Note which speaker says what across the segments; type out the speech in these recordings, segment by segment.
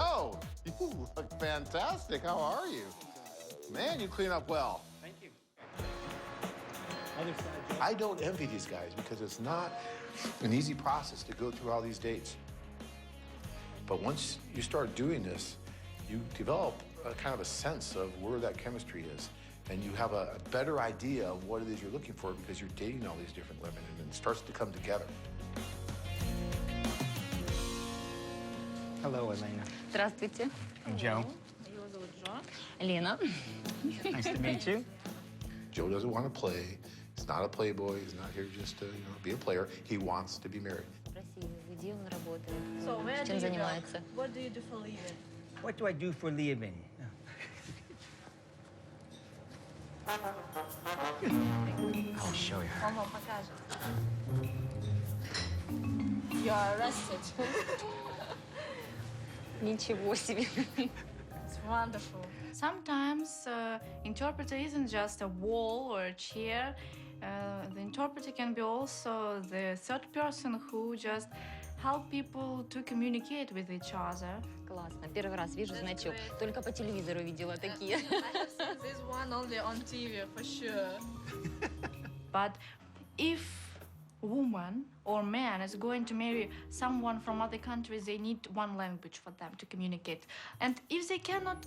Speaker 1: Joe, you look fantastic. How are you? Man, you clean up well.
Speaker 2: Thank you.
Speaker 1: I don't envy these guys because it's not an easy process to go through all these dates. But once you start doing this, you develop a kind of a sense of where that chemistry is. And you have a better idea of what it is you're looking for because you're dating all these different women and it starts to come together.
Speaker 2: Hello, Elena.
Speaker 3: Здравствуйте.
Speaker 2: Joe.
Speaker 3: Его зовут Джо. Лена.
Speaker 2: Nice to meet you.
Speaker 1: Joe doesn't want to play. He's not a playboy. He's not here just to be a player. He wants to be married.
Speaker 3: Где он работает?
Speaker 4: So where do
Speaker 3: Чем
Speaker 4: you
Speaker 3: занимается?
Speaker 4: work? What do you do for a living?
Speaker 2: What do I do for a living? I'll show you.
Speaker 4: Он вам покажет. You are arrested.
Speaker 3: Ничего себе.
Speaker 4: It's wonderful. Sometimes interpreter isn't just a wall or a chair. The interpreter can be also the third person who just help people to communicate with each other.
Speaker 3: Классно. Первый раз вижу значок.
Speaker 4: great.
Speaker 3: Только по телевизору видела такие.
Speaker 4: I have seen this one only on TV for sure. But if woman or man is going to marry someone from other countries, they need one language for them to communicate. And if they cannot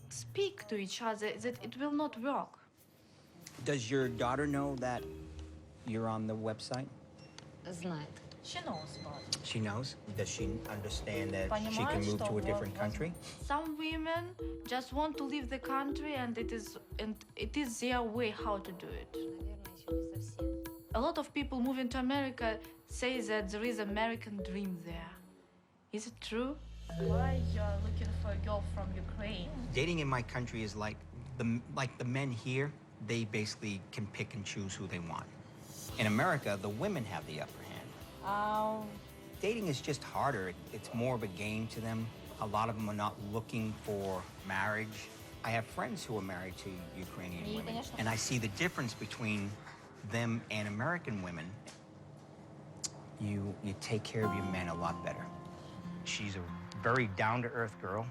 Speaker 4: speak to each other, that it will not work.
Speaker 2: Does your daughter know that you're on the website?
Speaker 3: Знает.
Speaker 4: She knows about it.
Speaker 2: She knows. Does she understand that she can move to a different country?
Speaker 4: Some women just want to leave the country, and it is their way how to do it.
Speaker 3: Наверное, еще не совсем.
Speaker 4: A lot of people moving to America say that there is American dream there. Is it true? Why you're looking for a girl from Ukraine?
Speaker 2: Dating in my country is like the men here, they basically can pick and choose who they want. In America, the women have the upper hand. Dating is just harder. It's more of a game to them. A lot of them are not looking for marriage. I have friends who are married to Ukrainian women, and I see the difference between them and American women. You take care of your men a lot better. She's a very down-to-earth girl.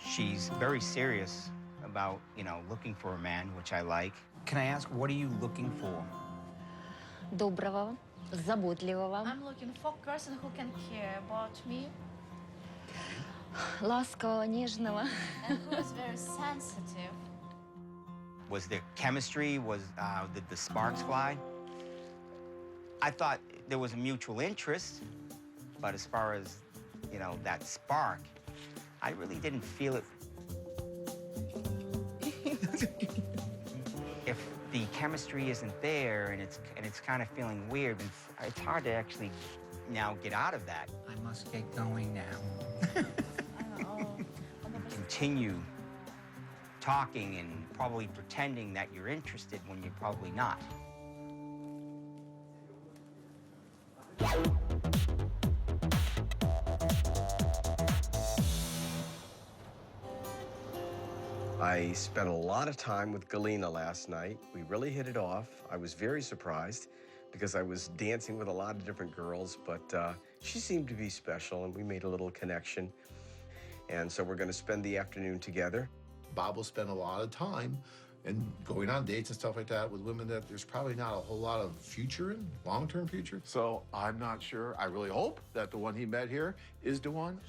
Speaker 2: She's very serious about, looking for a man, which I like. Can I ask, what are you looking for?
Speaker 3: Доброго, заботливого,
Speaker 4: I'm looking for a person who can care about me
Speaker 3: ласкового, нежного.
Speaker 4: and who is very sensitive.
Speaker 2: Was there chemistry? Did the sparks fly? I thought there was a mutual interest, but as far as, that spark, I really didn't feel it. If the chemistry isn't there and it's kind of feeling weird, it's hard to actually now get out of that. I must get going now. Continue talking and probably pretending that you're interested when you're probably not.
Speaker 5: I spent a lot of time with Galina last night. We really hit it off. I was very surprised because I was dancing with a lot of different girls, but she seemed to be special, and we made a little connection. And so we're going to spend the afternoon together.
Speaker 1: Bob will spend a lot of time and going on dates and stuff like that with women that there's probably not a whole lot of future in, long-term future. So I'm not sure. I really hope that the one he met here is the one.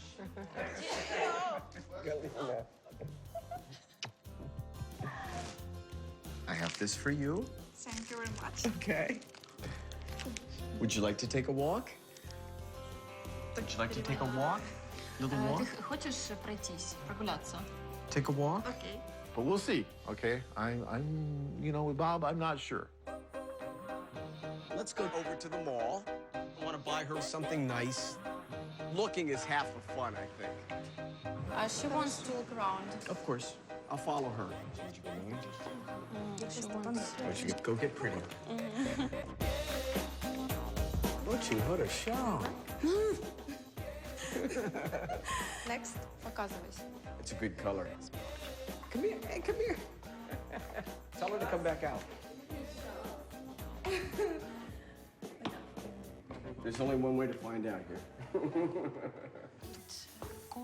Speaker 5: I have this for you.
Speaker 4: Thank you very much.
Speaker 5: Okay. Would you like to take a walk? Would you like to take a walk? Little walk?
Speaker 4: Ты хочешь пройтись, прогуляться?
Speaker 5: Take a walk?
Speaker 4: Okay.
Speaker 1: But we'll see, okay? I'm with Bob, I'm not sure.
Speaker 5: Let's go over to the mall. I want to buy her something nice. Looking is half the fun, I think.
Speaker 4: She wants to look around.
Speaker 5: Of course. I'll follow her. Go get pretty. Очень хорошо.
Speaker 4: Next, показывайся.
Speaker 5: It's a good color. Come here. Hey, come here. Tell her to come back out. There's only one way to find out here.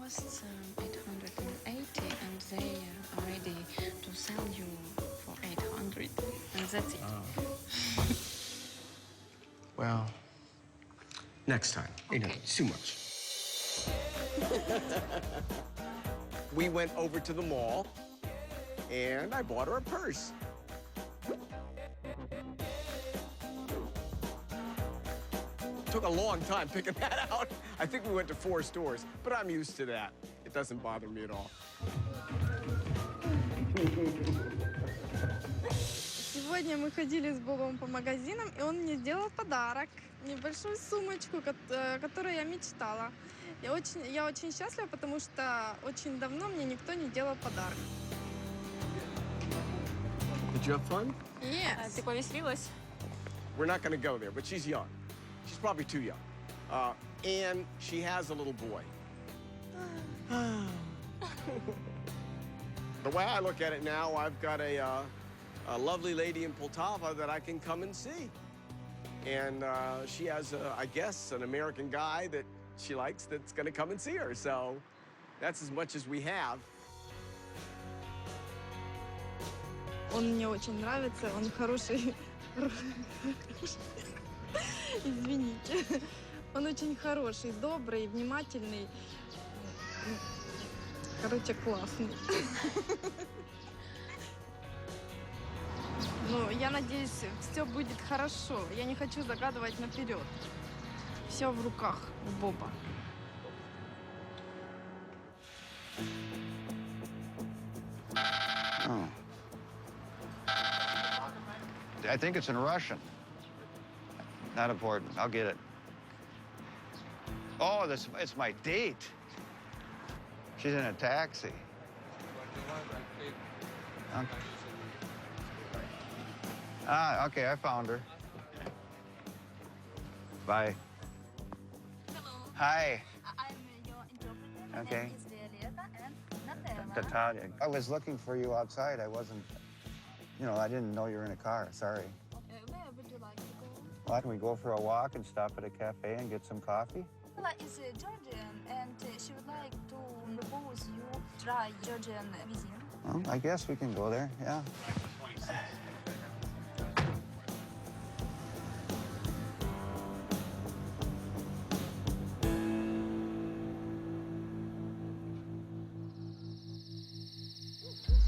Speaker 3: costs 880, and they are ready to sell you for 800, and that's it.
Speaker 5: Well, next time. You know,
Speaker 3: Okay.
Speaker 5: it's too much. We went over to the mall, and I bought her a purse. Took a long time picking that out. I think we went to 4 stores, but I'm used to that. It doesn't bother me at all.
Speaker 6: Сегодня мы ходили с Бобом по магазинам, и он мне сделал подарок. Небольшую сумочку, которую я мечтала. Я очень счастлива, потому что очень давно мне никто не делал подарок.
Speaker 5: Did you have fun?
Speaker 6: Yes.
Speaker 4: Ты повеселилась?
Speaker 5: We're not going to go there, but she's young. She's probably too young. And she has a little boy. The way I look at it now, I've got a lovely lady in Poltava that I can come and see. And she has, I guess, an American guy that she likes that's going to come and see her. So that's as much as we have.
Speaker 6: Он мне очень нравится, он хороший. Извините. Он очень хороший, добрый, внимательный. Короче, классный. Ну, я надеюсь, все будет хорошо. Я не хочу загадывать наперед. Все в руках у Боба.
Speaker 7: Oh. I think it's in Russian. Not important. I'll get it. Oh, it's my date. She's in a taxi. Okay. Okay, I found her. Bye.
Speaker 8: Hello.
Speaker 7: Hi.
Speaker 8: I'm your interpreter.
Speaker 7: Okay.
Speaker 8: It's Violeta and Natalia.
Speaker 7: Natalia. I was looking for you outside. I wasn't, I didn't know you were in a car. Sorry.
Speaker 8: Where would you like to go?
Speaker 7: Well, can we go for a walk and stop at a cafe and get some coffee?
Speaker 8: Natalia is Georgian, and she would like to propose you try Georgian cuisine.
Speaker 7: Well, I guess we can go there, yeah.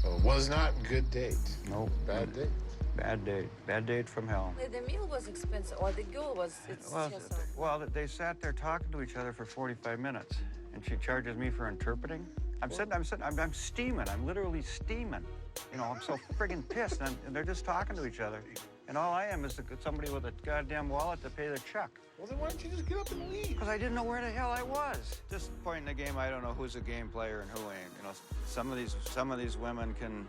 Speaker 1: So it was not a good date.
Speaker 7: Nope.
Speaker 1: Bad date.
Speaker 7: Bad date. Bad date from hell.
Speaker 9: The meal was expensive, or the girl was.
Speaker 7: Well, they sat there talking to each other for 45 minutes, and she charges me for interpreting. I'm steaming. I'm literally steaming. I'm so friggin' pissed, and they're just talking to each other. And all I am is somebody with a goddamn wallet to pay the check.
Speaker 1: Well, then why don't you just get up and leave?
Speaker 7: Because I didn't know where the hell I was. This point in the game, I don't know who's a game player and who ain't. Some of these women can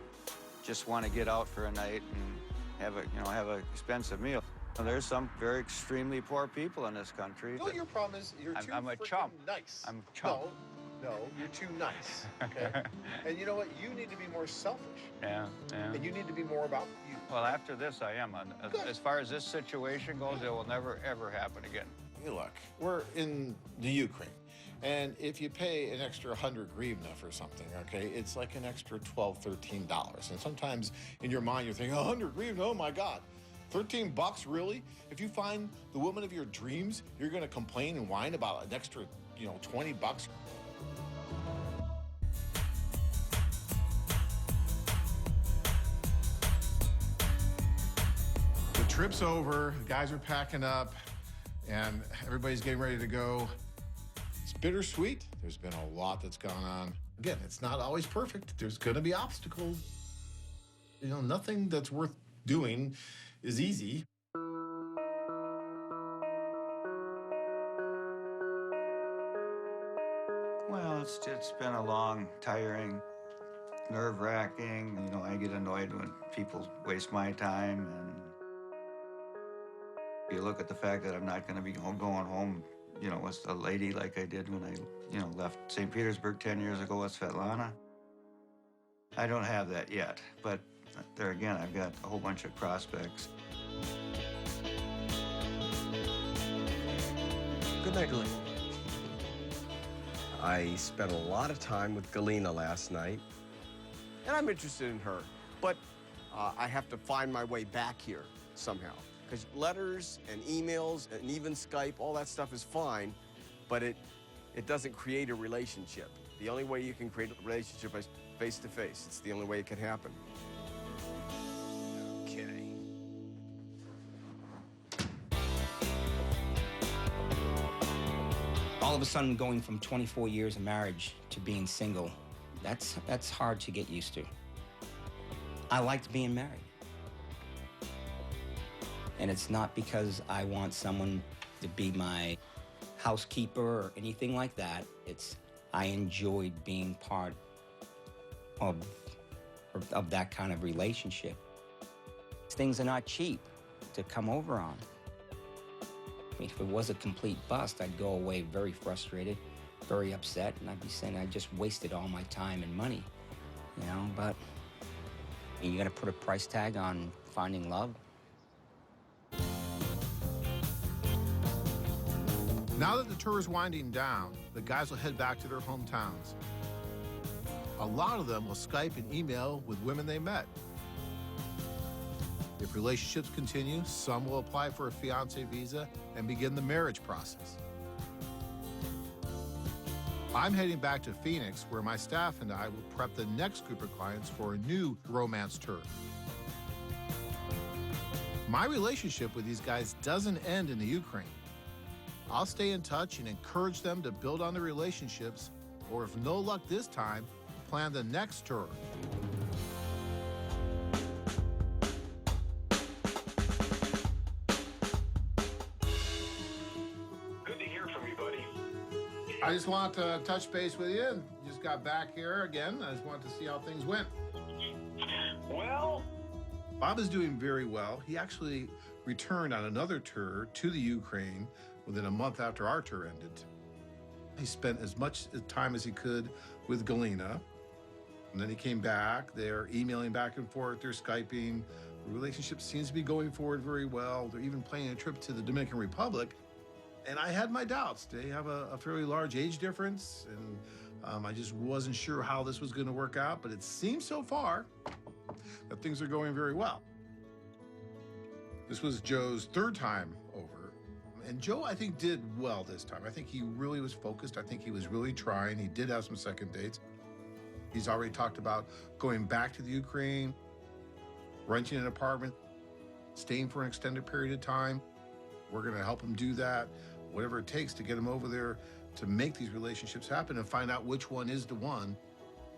Speaker 7: just want to get out for a night and have an expensive meal. There's some very extremely poor people in this country.
Speaker 1: No, your problem is you're too
Speaker 7: I'm a
Speaker 1: freaking
Speaker 7: chump.
Speaker 1: nice.
Speaker 7: I'm a chump.
Speaker 1: No, you're too nice, okay? And you know what? You need to be more selfish.
Speaker 7: Yeah.
Speaker 1: And you need to be more about you.
Speaker 7: Well, after this, I am. As far as this situation goes, it will never, ever happen again.
Speaker 1: Hey, look, we're in the Ukraine. And if you pay an extra 100 hryvnia for something, okay, it's like an extra $12, $13. And sometimes in your mind, you're thinking, 100 hryvnia, oh my God. $13, really? If you find the woman of your dreams, you're going to complain and whine about an extra, $20? The trip's over, the guys are packing up, and everybody's getting ready to go. It's bittersweet. There's been a lot that's gone on. Again, it's not always perfect. There's going to be obstacles. Nothing that's worth doing is easy.
Speaker 7: Well, it's been a long, tiring, nerve-wracking. I get annoyed when people waste my time, and you look at the fact that I'm not going to be going home, with a lady like I did when I, left St. Petersburg 10 years ago with Svetlana. I don't have that yet, but there again, I've got a whole bunch of prospects.
Speaker 5: Good night, Lily. I spent a lot of time with Galina last night, and I'm interested in her, but I have to find my way back here somehow. Because letters and emails and even Skype, all that stuff is fine, but it doesn't create a relationship. The only way you can create a relationship is face-to-face. It's the only way it can happen. Okay.
Speaker 2: All of a sudden, going from 24 years of marriage to being single, that's hard to get used to. I liked being married. And it's not because I want someone to be my housekeeper or anything like that. It's I enjoyed being part of that kind of relationship. Things are not cheap to come over on. I mean, if it was a complete bust, I'd go away very frustrated, very upset, and I'd be saying I just wasted all my time and money, you know, but you gotta put a price tag on finding love.
Speaker 1: Now that the tour is winding down, the guys will head back to their hometowns. A lot of them will Skype and email with women they met. If relationships continue, some will apply for a fiancé visa and begin the marriage process. I'm heading back to Phoenix, where my staff and I will prep the next group of clients for a new romance tour. My relationship with these guys doesn't end in the Ukraine. I'll stay in touch and encourage them to build on their relationships, or if no luck this time, plan the next tour.
Speaker 10: Good to hear from you, buddy.
Speaker 1: I just want to touch base with you. Just got back here again. I just wanted to see how things went.
Speaker 10: Well,
Speaker 1: Bob is doing very well. He actually returned on another tour to the Ukraine within a month after our tour ended. He spent as much time as he could with Galina. And then he came back. They're emailing back and forth. They're Skyping. The relationship seems to be going forward very well. They're even planning a trip to the Dominican Republic. And I had my doubts. They have a fairly large age difference, and I just wasn't sure how this was going to work out. But it seems so far that things are going very well. This was Joe's third time over. And Joe, I think, did well this time. I think he really was focused. I think he was really trying. He did have some second dates. He's already talked about going back to the Ukraine, renting an apartment, staying for an extended period of time. We're going to help him do that, whatever it takes to get him over there to make these relationships happen and find out which one is the one.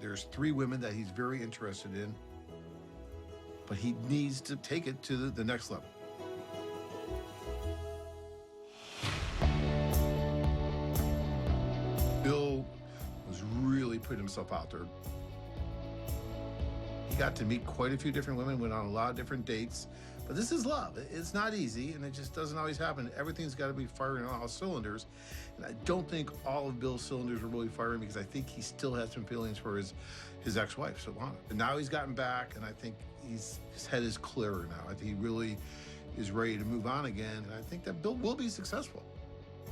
Speaker 1: There's 3 women that he's very interested in, but he needs to take it to the next level. Bill was really putting himself out there. He got to meet quite a few different women, went on a lot of different dates, but this is love. It's not easy, and it just doesn't always happen. Everything's got to be firing on all cylinders, and I don't think all of Bill's cylinders are really firing because I think he still has some feelings for his ex-wife, Solana. And now he's gotten back, and I think his head is clearer now. I think he really is ready to move on again, and I think that Bill will be successful.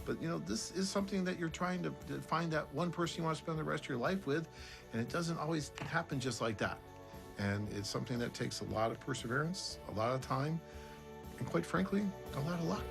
Speaker 1: But, you know, this is something that you're trying to find that one person you want to spend the rest of your life with, and it doesn't always happen just like that. And it's something that takes a lot of perseverance, a lot of time, and quite frankly, a lot of luck.